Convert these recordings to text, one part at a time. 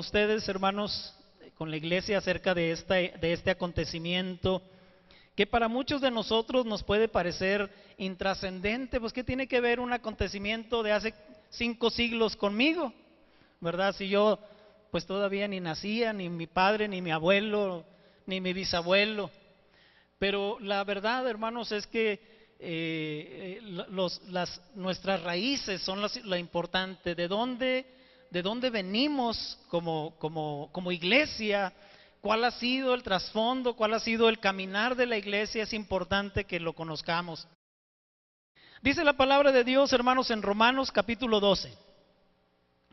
ustedes, hermanos, con la iglesia acerca de este acontecimiento que para muchos de nosotros nos puede parecer intrascendente. Pues ¿qué tiene que ver un acontecimiento de hace 5 siglos conmigo? ¿Verdad? Si yo pues todavía ni nacía, ni mi padre, ni mi abuelo, ni mi bisabuelo. Pero la verdad, hermanos, es que nuestras raíces son lo importante. ¿De dónde venimos como iglesia? ¿Cuál ha sido el trasfondo? ¿Cuál ha sido el caminar de la iglesia? Es importante que lo conozcamos. Dice la palabra de Dios, hermanos, en Romanos capítulo 12,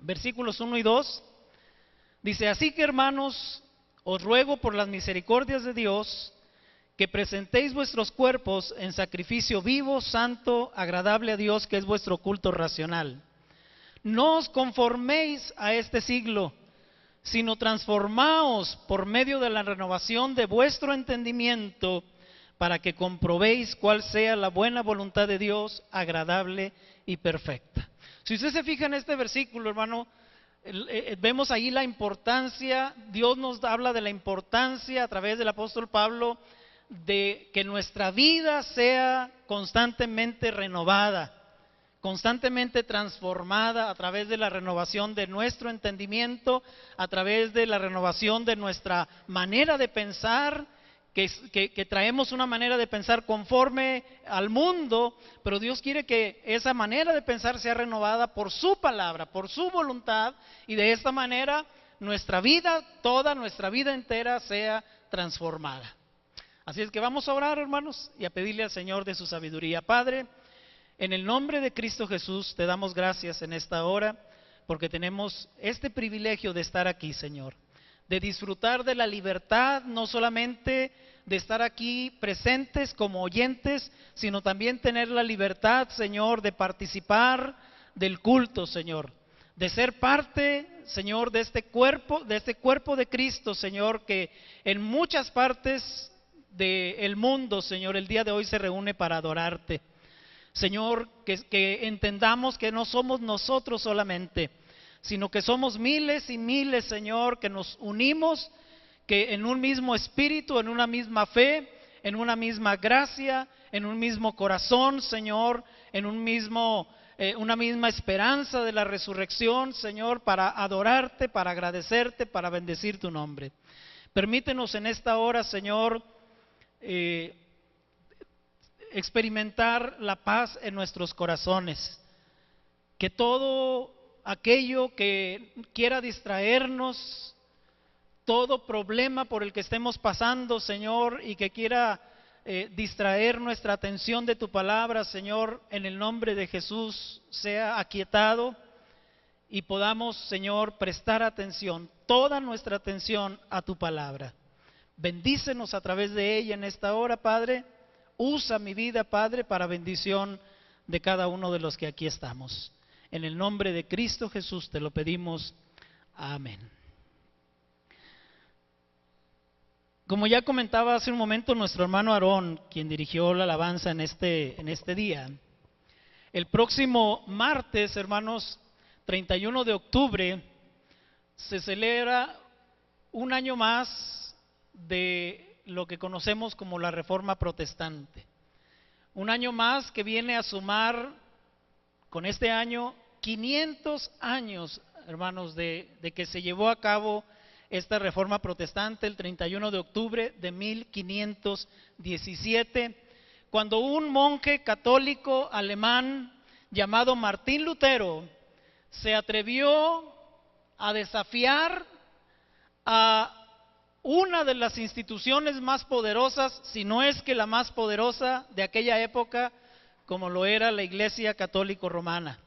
versículos 1 y 2. Dice: así que, hermanos, os ruego por las misericordias de Dios que presentéis vuestros cuerpos en sacrificio vivo, santo, agradable a Dios, que es vuestro culto racional. No os conforméis a este siglo, sino transformaos por medio de la renovación de vuestro entendimiento, para que comprobéis cuál sea la buena voluntad de Dios, agradable y perfecta. Si usted se fija en este versículo, hermano, vemos ahí la importancia. Dios nos habla de la importancia a través del apóstol Pablo de que nuestra vida sea constantemente renovada, constantemente transformada a través de la renovación de nuestro entendimiento, a través de la renovación de nuestra manera de pensar, que traemos una manera de pensar conforme al mundo, pero Dios quiere que esa manera de pensar sea renovada por su palabra, por su voluntad, y de esta manera nuestra vida, toda nuestra vida entera, sea transformada. Así es que vamos a orar, hermanos, y a pedirle al Señor de su sabiduría. Padre, en el nombre de Cristo Jesús, te damos gracias en esta hora, porque tenemos este privilegio de estar aquí, Señor, de disfrutar de la libertad, no solamente de estar aquí presentes como oyentes, sino también tener la libertad, Señor, de participar del culto, Señor, de ser parte, Señor, de este cuerpo de Cristo, Señor, que en muchas partes del mundo, Señor, el día de hoy se reúne para adorarte. Señor, que entendamos que no somos nosotros solamente, sino que somos miles y miles, Señor, que nos unimos, que en un mismo espíritu, en una misma fe, en una misma gracia, en un mismo corazón, Señor, en una misma esperanza de la resurrección, Señor, para adorarte, para agradecerte, para bendecir tu nombre. Permítenos en esta hora, Señor, experimentar la paz en nuestros corazones, que todo aquello que quiera distraernos, todo problema por el que estemos pasando, Señor, y que quiera distraer nuestra atención de tu palabra, Señor, en el nombre de Jesús, sea aquietado y podamos, Señor, prestar atención, toda nuestra atención a tu palabra. Bendícenos a través de ella en esta hora, Padre. Usa mi vida, Padre, para bendición de cada uno de los que aquí estamos. En el nombre de Cristo Jesús te lo pedimos. Amén. Como ya comentaba hace un momento nuestro hermano Aarón, quien dirigió la alabanza en este día, el próximo martes, hermanos, 31 de octubre, se celebra un año más de lo que conocemos como la Reforma Protestante. Un año más que viene a sumar con este año 500 años, hermanos, de que se llevó a cabo esta Reforma Protestante el 31 de octubre de 1517, cuando un monje católico alemán llamado Martín Lutero se atrevió a desafiar a una de las instituciones más poderosas, si no es que la más poderosa de aquella época, como lo era la Iglesia Católica Romana.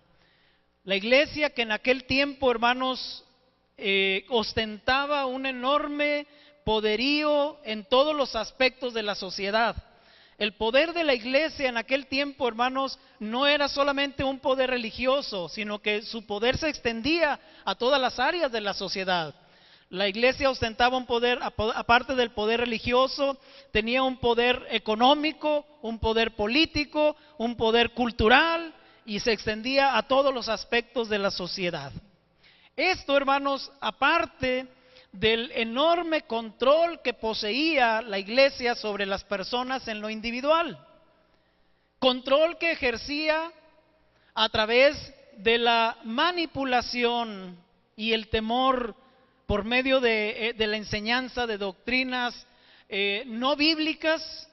La iglesia que en aquel tiempo, hermanos, ostentaba un enorme poderío en todos los aspectos de la sociedad. El poder de la iglesia en aquel tiempo, hermanos, no era solamente un poder religioso, sino que su poder se extendía a todas las áreas de la sociedad. La iglesia ostentaba un poder, aparte del poder religioso, tenía un poder económico, un poder político, un poder cultural, y se extendía a todos los aspectos de la sociedad. Esto, hermanos, aparte del enorme control que poseía la iglesia sobre las personas en lo individual. Control que ejercía a través de la manipulación y el temor por medio de la enseñanza de doctrinas no bíblicas,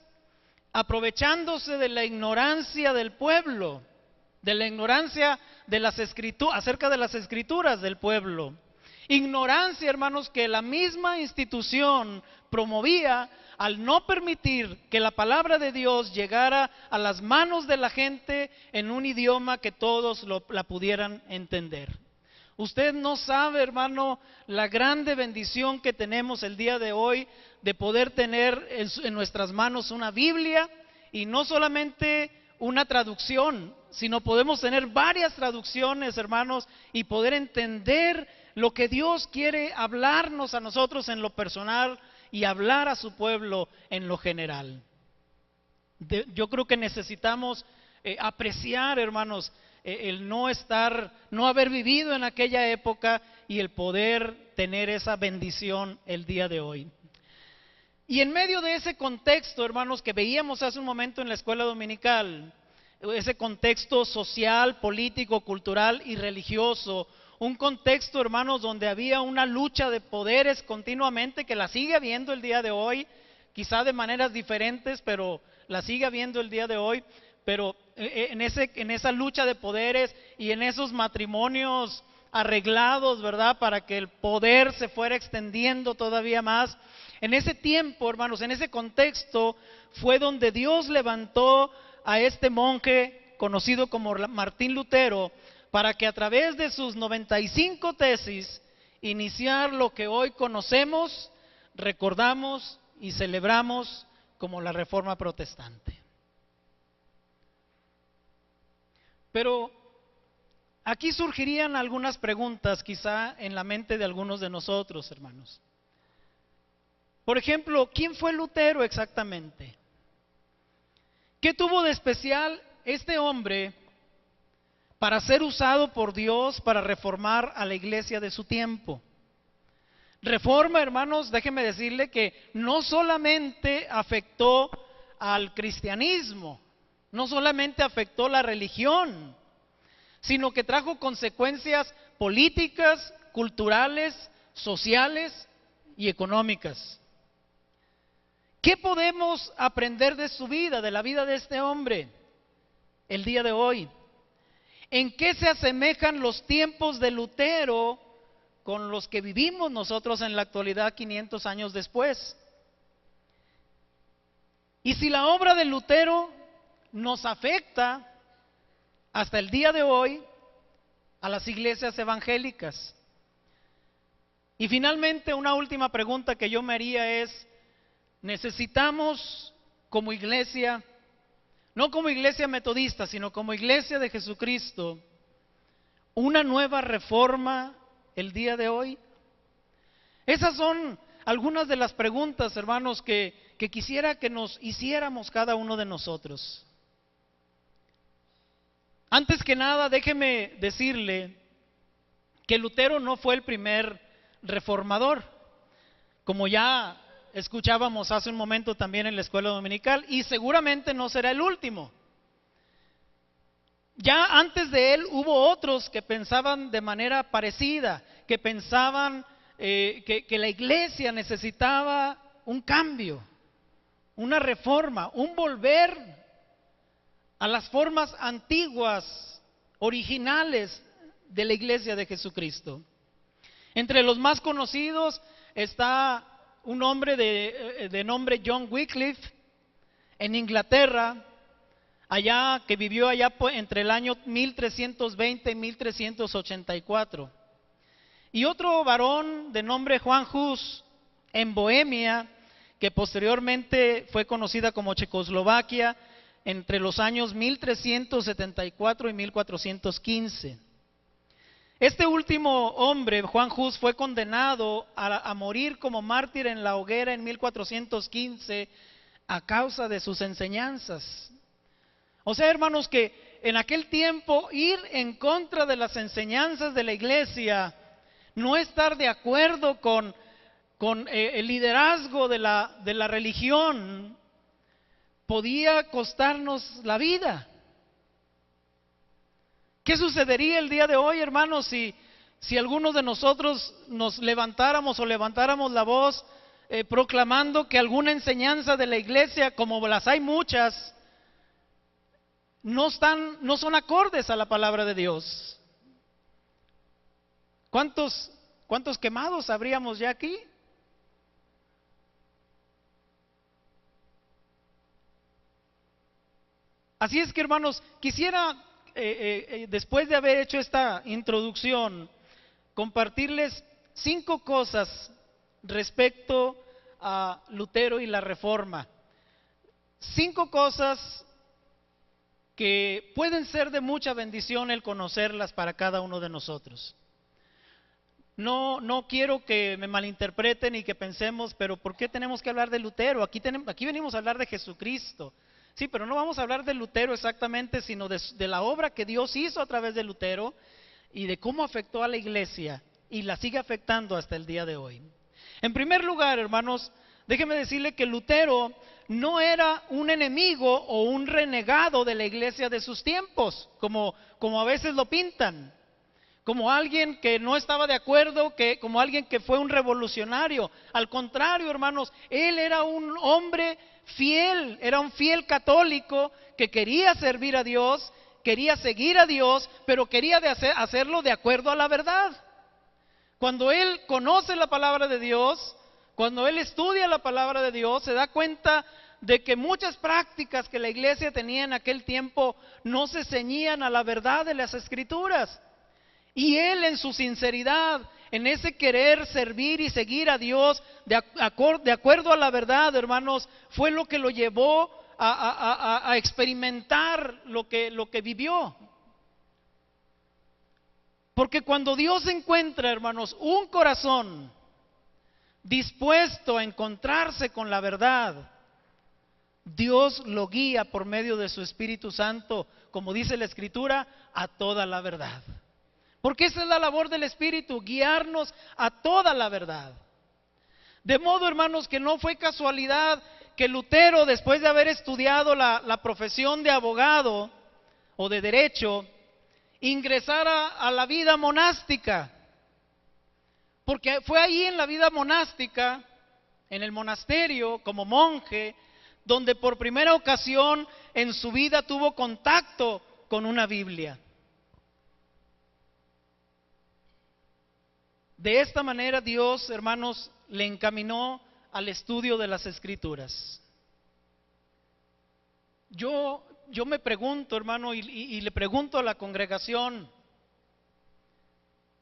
aprovechándose de la ignorancia del pueblo, de la ignorancia de las escrituras, acerca de las escrituras del pueblo. Ignorancia, hermanos, que la misma institución promovía al no permitir que la palabra de Dios llegara a las manos de la gente en un idioma que todos la pudieran entender. Usted no sabe, hermano, la grande bendición que tenemos el día de hoy de poder tener en nuestras manos una Biblia, y no solamente una traducción, sino podemos tener varias traducciones, hermanos, y poder entender lo que Dios quiere hablarnos a nosotros en lo personal y hablar a su pueblo en lo general. Yo creo que necesitamos apreciar, hermanos, el no haber vivido en aquella época y el poder tener esa bendición el día de hoy. Y en medio de ese contexto, hermanos, que veíamos hace un momento en la escuela dominical, ese contexto social, político, cultural y religioso, un contexto, hermanos, donde había una lucha de poderes continuamente, que la sigue habiendo el día de hoy, quizá de maneras diferentes, pero la sigue habiendo el día de hoy. Pero en esa lucha de poderes y en esos matrimonios arreglados, ¿verdad?, para que el poder se fuera extendiendo todavía más. En ese tiempo, hermanos, en ese contexto fue donde Dios levantó a este monje conocido como Martín Lutero, para que a través de sus 95 tesis iniciar lo que hoy conocemos, recordamos y celebramos como la Reforma Protestante. Pero aquí surgirían algunas preguntas quizá en la mente de algunos de nosotros, hermanos. Por ejemplo, ¿quién fue Lutero exactamente? ¿Qué tuvo de especial este hombre para ser usado por Dios para reformar a la iglesia de su tiempo? Reforma, hermanos, déjenme decirle que no solamente afectó al cristianismo, no solamente afectó la religión, sino que trajo consecuencias políticas, culturales, sociales y económicas. ¿Qué podemos aprender de su vida, de la vida de este hombre, el día de hoy? ¿En qué se asemejan los tiempos de Lutero con los que vivimos nosotros en la actualidad 500 años después? Y si la obra de Lutero nos afecta hasta el día de hoy a las iglesias evangélicas. Y finalmente, una última pregunta que yo me haría es: ¿necesitamos como iglesia, no como iglesia metodista, sino como iglesia de Jesucristo, una nueva reforma el día de hoy? Esas son algunas de las preguntas, hermanos, que quisiera que nos hiciéramos cada uno de nosotros. Antes que nada, déjeme decirle que Lutero no fue el primer reformador, como ya escuchábamos hace un momento también en la escuela dominical, y seguramente no será el último. Ya antes de él hubo otros que pensaban de manera parecida, que pensaban que la iglesia necesitaba un cambio, una reforma, un volver a las formas antiguas, originales de la iglesia de Jesucristo. Entre los más conocidos está un hombre de nombre John Wycliffe, en Inglaterra, que vivió allá entre el año 1320 y 1384. Y otro varón de nombre Juan Hus, en Bohemia, que posteriormente fue conocida como Checoslovaquia, entre los años 1374 y 1415. Este último hombre, Juan Hus, fue condenado a morir como mártir en la hoguera en 1415 a causa de sus enseñanzas. O sea, hermanos, que en aquel tiempo ir en contra de las enseñanzas de la iglesia no estar de acuerdo con el liderazgo de la religión podía costarnos la vida. ¿Qué sucedería el día de hoy, hermanos, si algunos de nosotros nos levantáramos la voz proclamando que alguna enseñanza de la iglesia, como las hay muchas, no son acordes a la palabra de Dios? ¿Cuántos quemados habríamos ya aquí? Así es que, hermanos, quisiera, después de haber hecho esta introducción, compartirles 5 cosas respecto a Lutero y la Reforma. 5 cosas que pueden ser de mucha bendición el conocerlas para cada uno de nosotros. No quiero que me malinterpreten y que pensemos, pero ¿por qué tenemos que hablar de Lutero? Aquí venimos a hablar de Jesucristo. Sí, pero no vamos a hablar de Lutero exactamente, sino de la obra que Dios hizo a través de Lutero y de cómo afectó a la iglesia y la sigue afectando hasta el día de hoy. En primer lugar, hermanos, déjeme decirle que Lutero no era un enemigo o un renegado de la iglesia de sus tiempos, como a veces lo pintan, como alguien que no estaba de acuerdo, como alguien que fue un revolucionario. Al contrario, hermanos, él era un hombre fiel, era un fiel católico que quería servir a Dios, quería seguir a Dios, pero quería hacerlo de acuerdo a la verdad. Cuando él conoce la palabra de Dios, cuando él estudia la palabra de Dios, se da cuenta de que muchas prácticas que la iglesia tenía en aquel tiempo no se ceñían a la verdad de las Escrituras. Y él, en su sinceridad, en ese querer servir y seguir a Dios de acuerdo a la verdad, hermanos, fue lo que lo llevó a experimentar lo que vivió. Porque cuando Dios encuentra, hermanos, un corazón dispuesto a encontrarse con la verdad, Dios lo guía por medio de su Espíritu Santo, como dice la Escritura, a toda la verdad. Porque esa es la labor del Espíritu, guiarnos a toda la verdad. De modo, hermanos, que no fue casualidad que Lutero, después de haber estudiado la profesión de abogado o de derecho, ingresara a la vida monástica. Porque fue ahí en la vida monástica, en el monasterio, como monje, donde por primera ocasión en su vida tuvo contacto con una Biblia. De esta manera Dios, hermanos, le encaminó al estudio de las Escrituras. Yo me pregunto, hermano, y le pregunto a la congregación,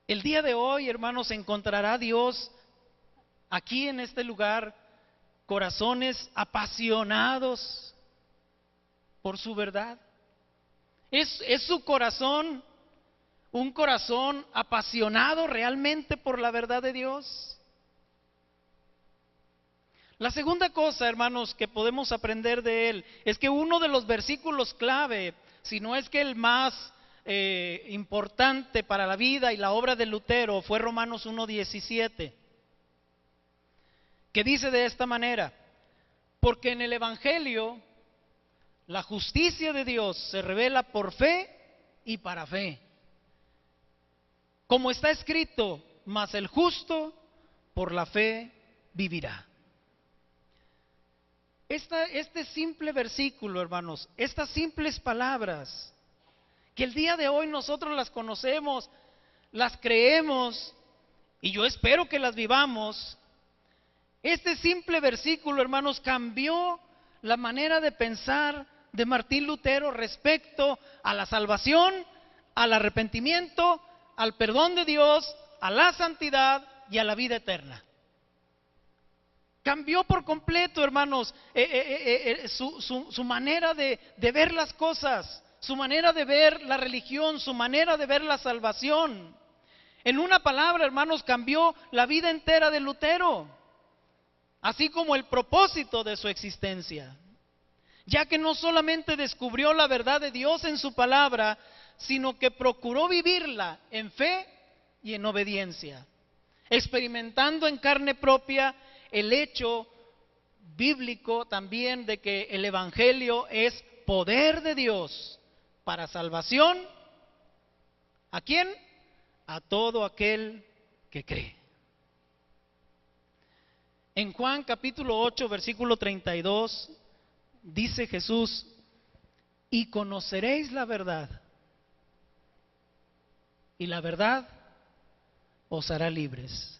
el día de hoy, hermanos, ¿encontrará Dios aquí en este lugar corazones apasionados por su verdad? ¿Es su corazón un corazón apasionado realmente por la verdad de Dios? La segunda cosa, hermanos, que podemos aprender de él es que uno de los versículos clave, si no es que el más importante para la vida y la obra de Lutero, fue Romanos 1:17, que dice de esta manera: porque en el Evangelio la justicia de Dios se revela por fe y para fe. Como está escrito, mas el justo por la fe vivirá. Este simple versículo, hermanos, estas simples palabras, que el día de hoy nosotros las conocemos, las creemos, y yo espero que las vivamos. Este simple versículo, hermanos, cambió la manera de pensar de Martín Lutero respecto a la salvación, al arrepentimiento, al perdón de Dios, a la santidad y a la vida eterna. Cambió por completo, hermanos, su manera de ver las cosas, su manera de ver la religión, su manera de ver la salvación. En una palabra, hermanos, cambió la vida entera de Lutero, así como el propósito de su existencia, ya que no solamente descubrió la verdad de Dios en su palabra, sino que procuró vivirla en fe y en obediencia. experimentando en carne propia el hecho bíblico también de que el Evangelio es poder de Dios para salvación. ¿A quién? A todo aquel que cree. En Juan capítulo 8, versículo 32, dice Jesús: y conoceréis la verdad, y la verdad os hará libres.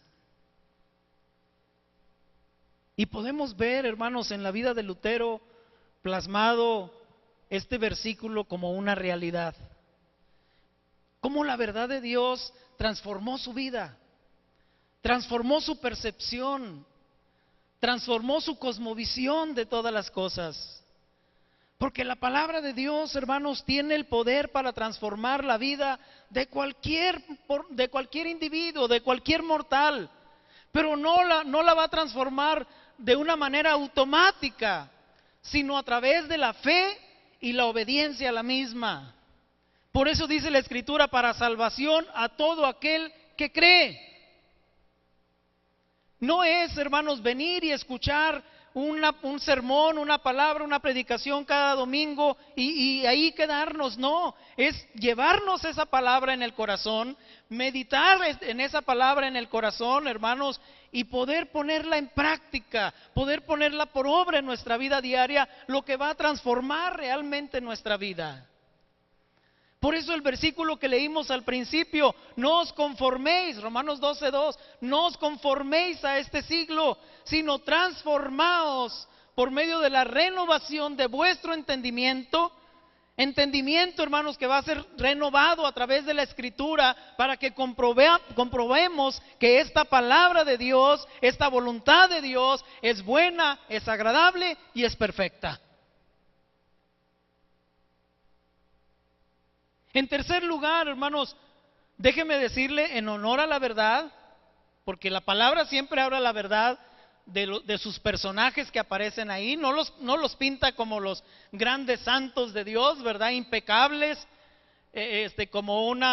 Y podemos ver, hermanos, en la vida de Lutero plasmado este versículo como una realidad. Cómo la verdad de Dios transformó su vida, transformó su percepción, transformó su cosmovisión de todas las cosas. Porque la palabra de Dios, hermanos, tiene el poder para transformar la vida de cualquier individuo, de cualquier mortal. Pero no la va a transformar de una manera automática, sino a través de la fe y la obediencia a la misma. Por eso dice la Escritura: para salvación a todo aquel que cree. No es, hermanos, venir y escuchar un sermón, una palabra, una predicación cada domingo y ahí quedarnos. No, es llevarnos esa palabra en el corazón, meditar en esa palabra en el corazón, hermanos, y poder ponerla en práctica, poder ponerla por obra en nuestra vida diaria, lo que va a transformar realmente nuestra vida. Por eso el versículo que leímos al principio: no os conforméis, Romanos 12:2, no os conforméis a este siglo, sino transformaos por medio de la renovación de vuestro entendimiento. Entendimiento, hermanos, que va a ser renovado a través de la Escritura, para que comprobemos que esta palabra de Dios, esta voluntad de Dios es buena, es agradable y es perfecta. En tercer lugar, hermanos, déjeme decirle, en honor a la verdad, porque la palabra siempre habla la verdad de sus personajes que aparecen ahí, no los pinta como los grandes santos de Dios, ¿verdad? Impecables, como un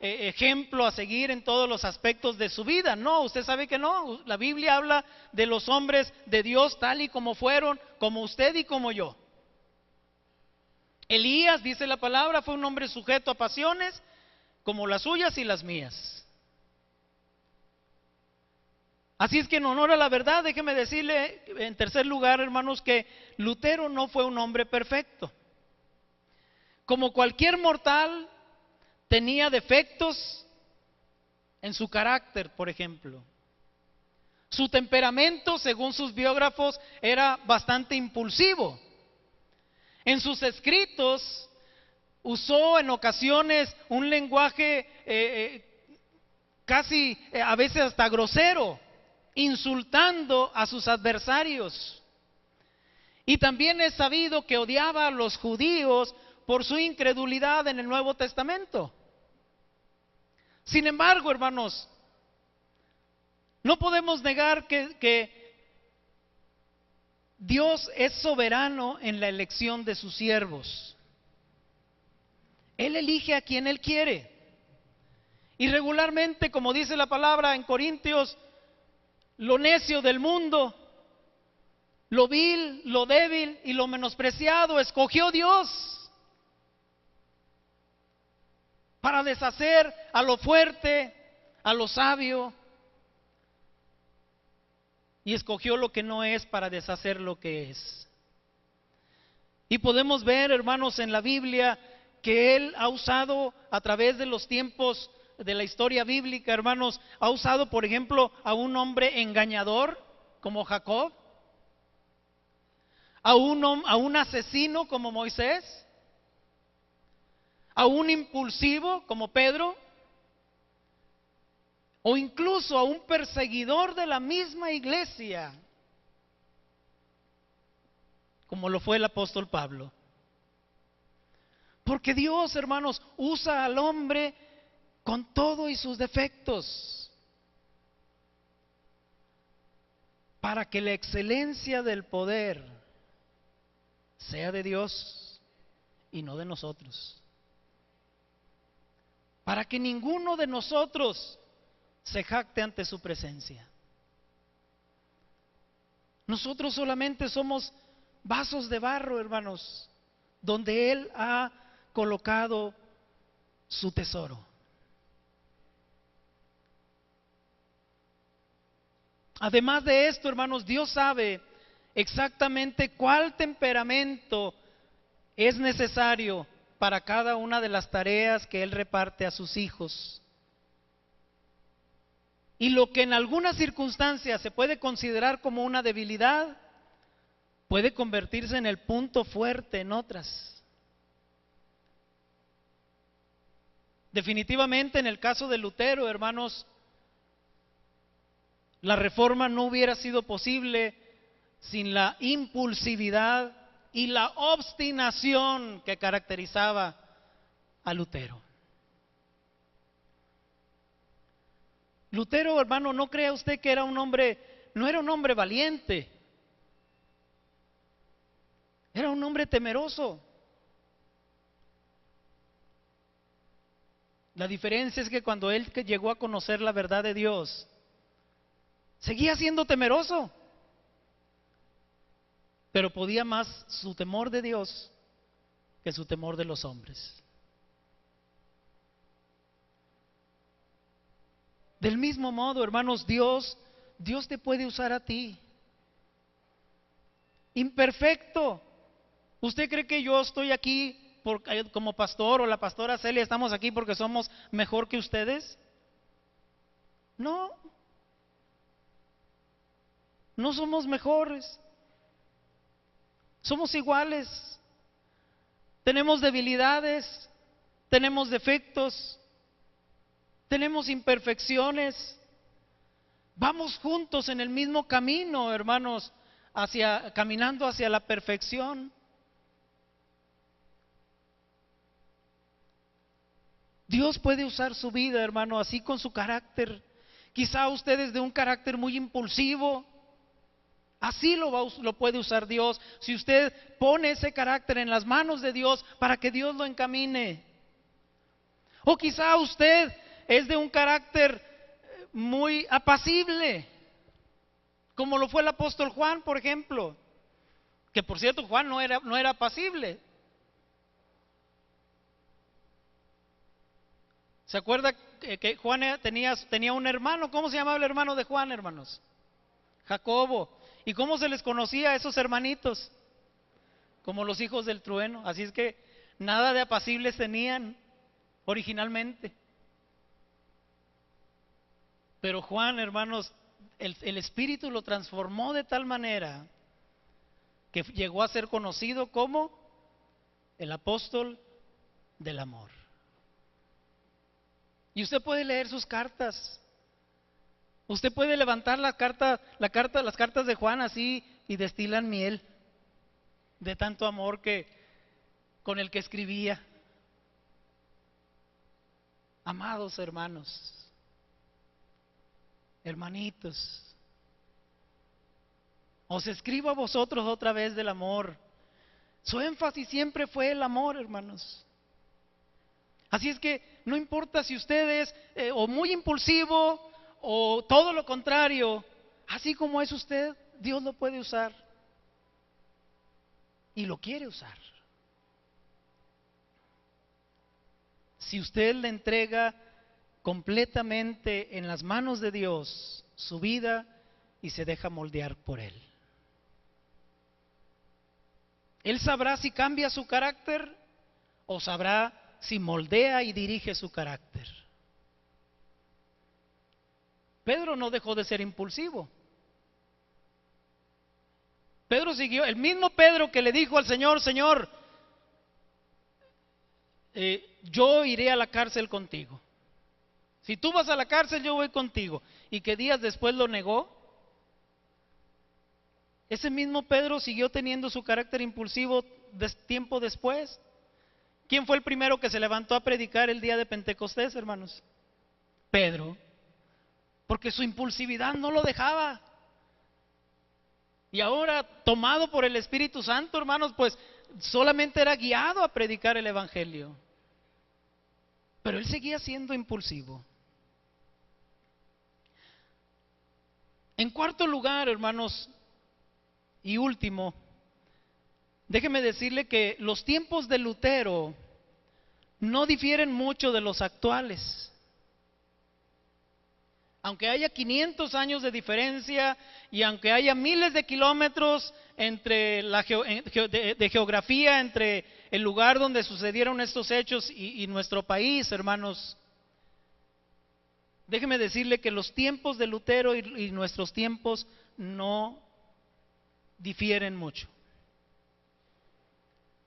ejemplo a seguir en todos los aspectos de su vida. No, usted sabe que no. La Biblia habla de los hombres de Dios tal y como fueron, como usted y como yo. Elías, dice la palabra, fue un hombre sujeto a pasiones como las suyas y las mías. Así es que en honor a la verdad, déjeme decirle en tercer lugar, hermanos, que Lutero no fue un hombre perfecto. Como cualquier mortal, tenía defectos en su carácter, por ejemplo. Su temperamento, según sus biógrafos, era bastante impulsivo. En sus escritos usó en ocasiones un lenguaje casi a veces hasta grosero, insultando a sus adversarios. Y también es sabido que odiaba a los judíos por su incredulidad en el Nuevo Testamento. Sin embargo, hermanos, no podemos negar que Dios es soberano en la elección de sus siervos. Él elige a quien Él quiere. Y regularmente, como dice la palabra en Corintios, lo necio del mundo, lo vil, lo débil y lo menospreciado escogió Dios para deshacer a lo fuerte, a lo sabio, y escogió lo que no es para deshacer lo que es. Y podemos ver, hermanos, en la Biblia que Él ha usado a través de los tiempos de la historia bíblica, hermanos, ha usado, por ejemplo, a un hombre engañador como Jacob, a un asesino como Moisés, a un impulsivo como Pedro, o incluso a un perseguidor de la misma iglesia como lo fue el apóstol Pablo. Porque Dios, hermanos, usa al hombre con todo y sus defectos para que la excelencia del poder sea de Dios y no de nosotros. Para que ninguno de nosotros se jacte ante su presencia. Nosotros solamente somos vasos de barro, hermanos, donde Él ha colocado su tesoro. Además de esto, hermanos, Dios sabe exactamente cuál temperamento es necesario para cada una de las tareas que Él reparte a sus hijos. Y lo que en algunas circunstancias se puede considerar como una debilidad, puede convertirse en el punto fuerte en otras. Definitivamente en el caso de Lutero, hermanos, la reforma no hubiera sido posible sin la impulsividad y la obstinación que caracterizaba a Lutero. Lutero, hermano, no crea usted que era un hombre, no era un hombre valiente, era un hombre temeroso. La diferencia es que cuando él llegó a conocer la verdad de Dios, seguía siendo temeroso, pero podía más su temor de Dios que su temor de los hombres. Del mismo modo, hermanos, Dios te puede usar a ti. Imperfecto. ¿Usted cree que yo estoy aquí como pastor o la pastora Celia estamos aquí porque somos mejor que ustedes? No. No somos mejores. Somos iguales. Tenemos debilidades, tenemos defectos, tenemos imperfecciones. Vamos juntos en el mismo camino, hermanos, caminando hacia la perfección. Dios puede usar su vida, hermano, así con su carácter. Quizá usted es de un carácter muy impulsivo. Así lo puede usar Dios. Si usted pone ese carácter en las manos de Dios para que Dios lo encamine. O quizá usted es de un carácter muy apacible, como lo fue el apóstol Juan, por ejemplo. Que por cierto, Juan no era apacible. ¿Se acuerda que Juan tenía un hermano? ¿Cómo se llamaba el hermano de Juan, hermanos? Jacobo. ¿Y cómo se les conocía a esos hermanitos? Como los hijos del trueno. Así es que nada de apacibles tenían originalmente. Pero Juan, hermanos, el Espíritu lo transformó de tal manera que llegó a ser conocido como el apóstol del amor. Y usted puede leer sus cartas. Usted puede levantar las cartas de Juan así y destilan miel de tanto amor con el que escribía. Amados hermanos, hermanitos, os escribo a vosotros otra vez del amor. Su énfasis siempre fue el amor, hermanos. Así es que no importa si usted es o muy impulsivo o todo lo contrario, así como es usted, Dios lo puede usar y lo quiere usar. Si usted le entrega completamente en las manos de Dios su vida y se deja moldear por Él. Él sabrá si cambia su carácter o sabrá si moldea y dirige su carácter. Pedro no dejó de ser impulsivo. Pedro siguió, el mismo Pedro que le dijo al Señor, Señor, yo iré a la cárcel contigo. Si tú vas a la cárcel, yo voy contigo. Y que días después lo negó. Ese mismo Pedro siguió teniendo su carácter impulsivo tiempo después. ¿Quién fue el primero que se levantó a predicar el día de Pentecostés, hermanos? Pedro. Porque su impulsividad no lo dejaba. Y ahora, tomado por el Espíritu Santo, hermanos, pues solamente era guiado a predicar el Evangelio. Pero él seguía siendo impulsivo. En cuarto lugar, hermanos, y último, déjeme decirle que los tiempos de Lutero no difieren mucho de los actuales. Aunque haya 500 años de diferencia y aunque haya miles de kilómetros entre de geografía entre el lugar donde sucedieron estos hechos y nuestro país, hermanos, déjeme decirle que los tiempos de Lutero y nuestros tiempos no difieren mucho.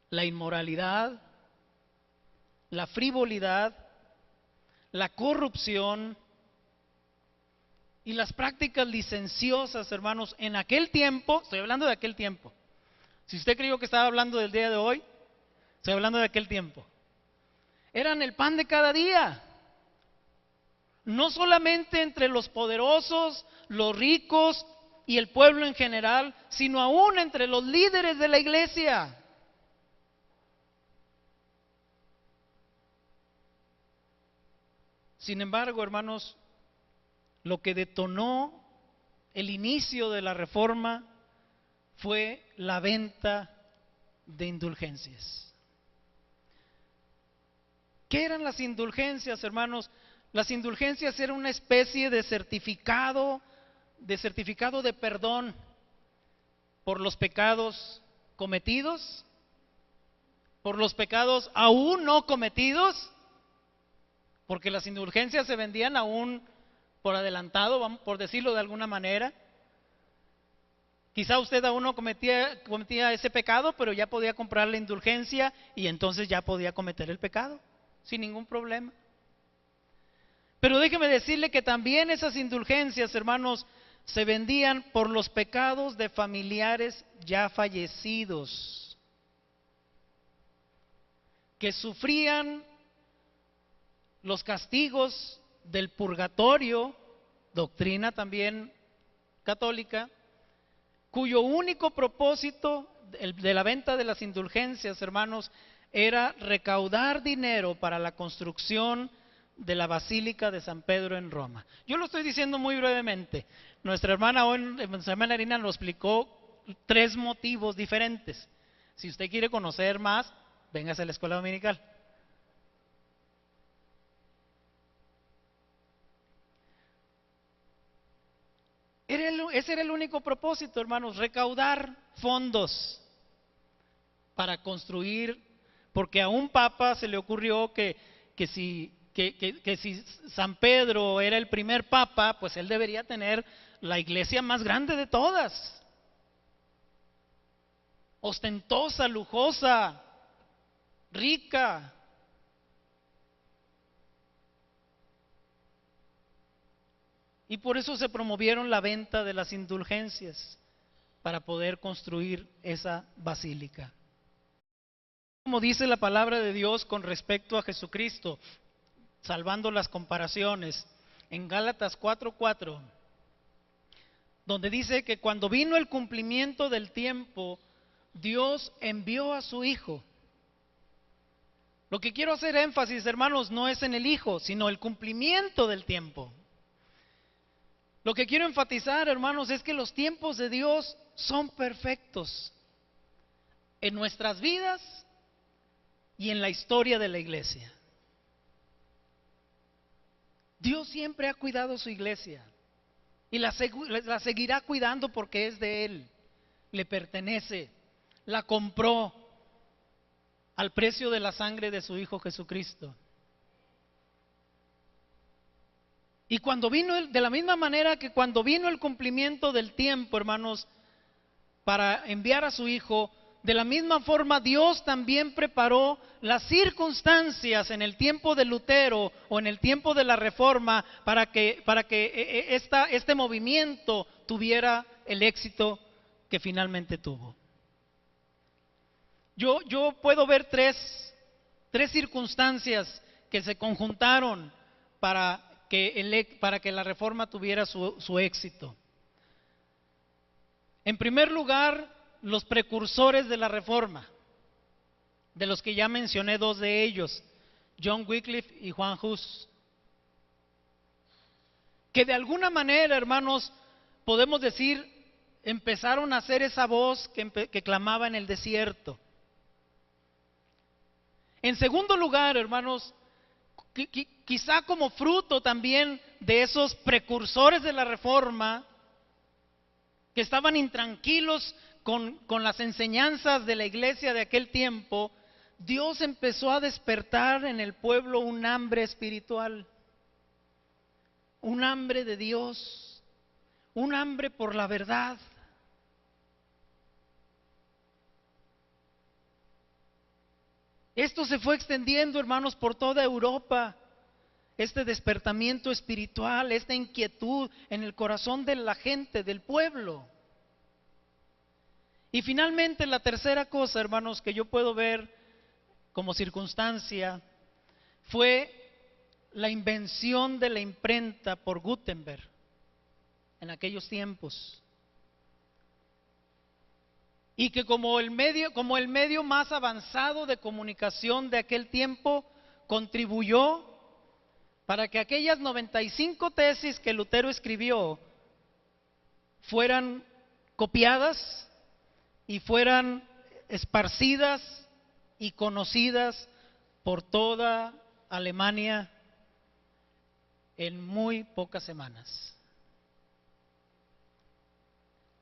La inmoralidad, la frivolidad, la corrupción y las prácticas licenciosas, hermanos, en aquel tiempo, estoy hablando de aquel tiempo. Si usted creyó que estaba hablando del día de hoy, estoy hablando de aquel tiempo. Eran el pan de cada día. No solamente entre los poderosos, los ricos y el pueblo en general, sino aún entre los líderes de la iglesia. Sin embargo, hermanos, lo que detonó el inicio de la reforma fue la venta de indulgencias. ¿Qué eran las indulgencias, hermanos? Las indulgencias eran una especie de certificado de perdón por los pecados cometidos, por los pecados aún no cometidos, porque las indulgencias se vendían aún por adelantado, por decirlo de alguna manera. Quizá usted aún no cometía ese pecado, pero ya podía comprar la indulgencia y entonces ya podía cometer el pecado sin ningún problema. Pero déjeme decirle que también esas indulgencias, hermanos, se vendían por los pecados de familiares ya fallecidos, que sufrían los castigos del purgatorio, doctrina también católica, cuyo único propósito de la venta de las indulgencias, hermanos, era recaudar dinero para la construcción de la Basílica de San Pedro en Roma. Yo lo estoy diciendo muy brevemente. Nuestra hermana Irina nos explicó 3 motivos diferentes. Si usted quiere conocer más, véngase a la escuela dominical. Ese era el único propósito, hermanos, recaudar fondos para construir, porque a un papa se le ocurrió que si San Pedro era el primer papa, pues él debería tener la iglesia más grande de todas, ostentosa, lujosa, rica. Y por eso se promovieron la venta de las indulgencias, para poder construir esa basílica. Como dice la palabra de Dios con respecto a Jesucristo, salvando las comparaciones, en Gálatas 4:4, donde dice que cuando vino el cumplimiento del tiempo, Dios envió a su Hijo. Lo que quiero hacer énfasis, hermanos, no es en el Hijo, sino el cumplimiento del tiempo. Lo que quiero enfatizar, hermanos, es que los tiempos de Dios son perfectos en nuestras vidas y en la historia de la iglesia. Dios siempre ha cuidado su iglesia y la seguirá cuidando porque es de Él, le pertenece, la compró al precio de la sangre de su Hijo Jesucristo. Y cuando vino, de la misma manera que cuando vino el cumplimiento del tiempo, hermanos, para enviar a su Hijo, de la misma forma Dios también preparó las circunstancias en el tiempo de Lutero o en el tiempo de la Reforma para que este movimiento tuviera el éxito que finalmente tuvo. Yo puedo ver tres circunstancias que se conjuntaron para que la Reforma tuviera su éxito. En primer lugar, los precursores de la Reforma, de los que ya mencioné 2 de ellos, John Wycliffe y Juan Hus, que de alguna manera, hermanos, podemos decir, empezaron a hacer esa voz que clamaba en el desierto. En segundo lugar, hermanos, quizá como fruto también de esos precursores de la Reforma, que estaban intranquilos con las enseñanzas de la iglesia de aquel tiempo, Dios empezó a despertar en el pueblo un hambre espiritual, un hambre de Dios, un hambre por la verdad. Esto se fue extendiendo, hermanos, por toda Europa, este despertamiento espiritual, esta inquietud en el corazón de la gente, del pueblo. Y finalmente la tercera cosa, hermanos, que yo puedo ver como circunstancia, fue la invención de la imprenta por Gutenberg en aquellos tiempos. Y que como el medio más avanzado de comunicación de aquel tiempo, contribuyó para que aquellas 95 tesis que Lutero escribió fueran copiadas y fueran esparcidas y conocidas por toda Alemania en muy pocas semanas.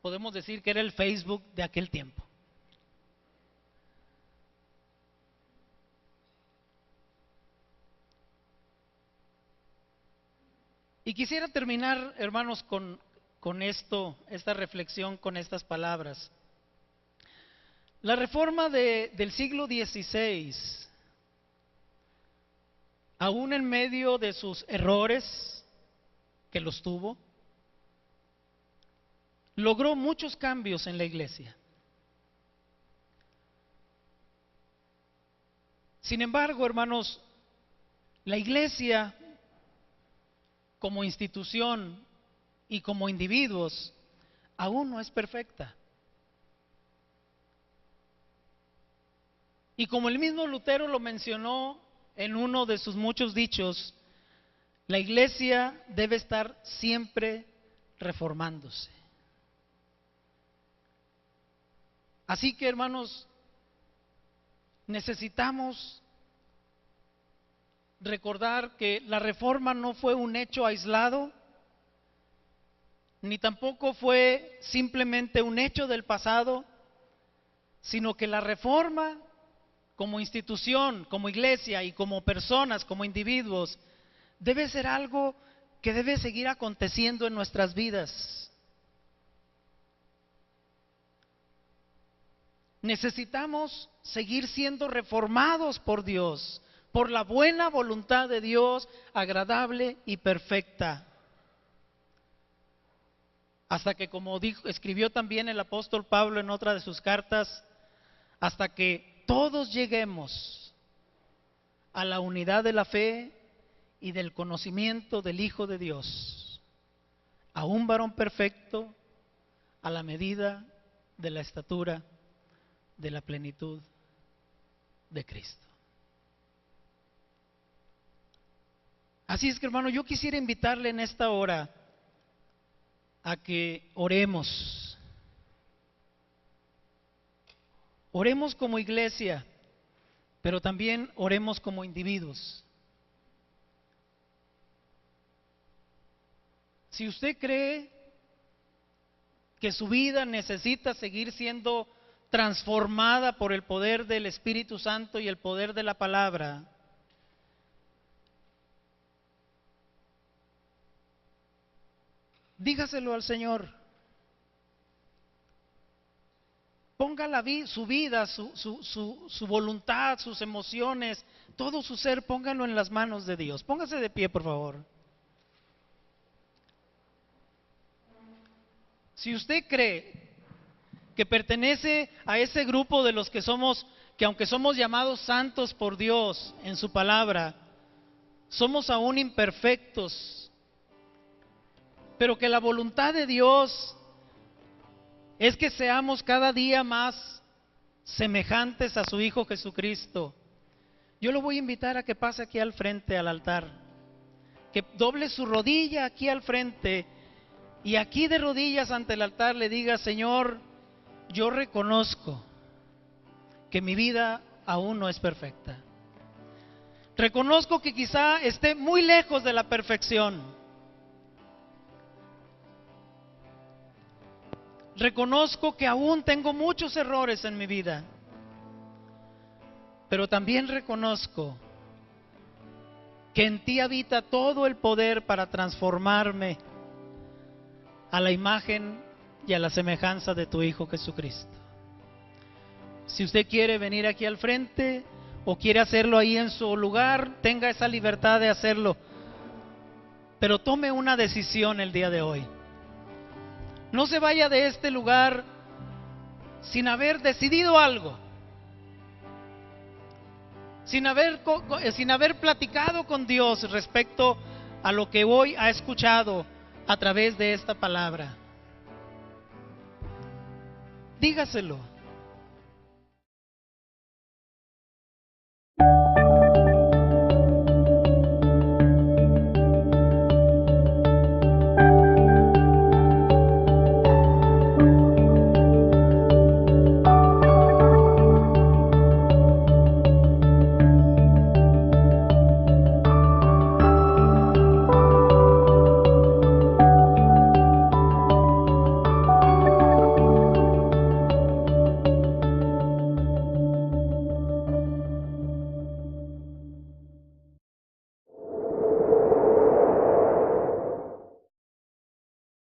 Podemos decir que era el Facebook de aquel tiempo. Y quisiera terminar, hermanos, con esta reflexión, con estas palabras. La Reforma del siglo XVI, aún en medio de sus errores, que los tuvo, logró muchos cambios en la iglesia. Sin embargo, hermanos, la iglesia como institución y como individuos aún no es perfecta. Y como el mismo Lutero lo mencionó en uno de sus muchos dichos, la iglesia debe estar siempre reformándose. Así que, hermanos, necesitamos recordar que la reforma no fue un hecho aislado, ni tampoco fue simplemente un hecho del pasado, sino que la reforma, como institución, como iglesia y como personas, como individuos, debe ser algo que debe seguir aconteciendo en nuestras vidas. Necesitamos seguir siendo reformados por Dios, por la buena voluntad de Dios, agradable y perfecta. Hasta que, como escribió también el apóstol Pablo en otra de sus cartas, hasta que todos lleguemos a la unidad de la fe y del conocimiento del Hijo de Dios, a un varón perfecto, a la medida de la estatura de la plenitud de Cristo. Así es que, hermano, yo quisiera invitarle en esta hora a que oremos. Oremos como iglesia, pero también oremos como individuos. Si usted cree que su vida necesita seguir siendo transformada por el poder del Espíritu Santo y el poder de la palabra, dígaselo al Señor. Ponga su vida, su voluntad, sus emociones, todo su ser, póngalo en las manos de Dios. Póngase de pie, por favor. Si usted cree que pertenece a ese grupo de los que aunque somos llamados santos por Dios en su palabra, somos aún imperfectos, pero que la voluntad de Dios es que seamos cada día más semejantes a su Hijo Jesucristo, yo lo voy a invitar a que pase aquí al frente, al altar, que doble su rodilla aquí al frente y aquí de rodillas ante el altar le diga: Señor, yo reconozco que mi vida aún no es perfecta. Reconozco que quizá esté muy lejos de la perfección. Reconozco que aún tengo muchos errores en mi vida. Pero también reconozco que en ti habita todo el poder para transformarme a la imagen y a la semejanza de tu Hijo Jesucristo. Si usted quiere venir aquí al frente o quiere hacerlo ahí en su lugar, tenga esa libertad de hacerlo. Pero tome una decisión el día de hoy. No se vaya de este lugar sin haber decidido algo, sin haber platicado con Dios respecto a lo que hoy ha escuchado a través de esta palabra. Dígaselo.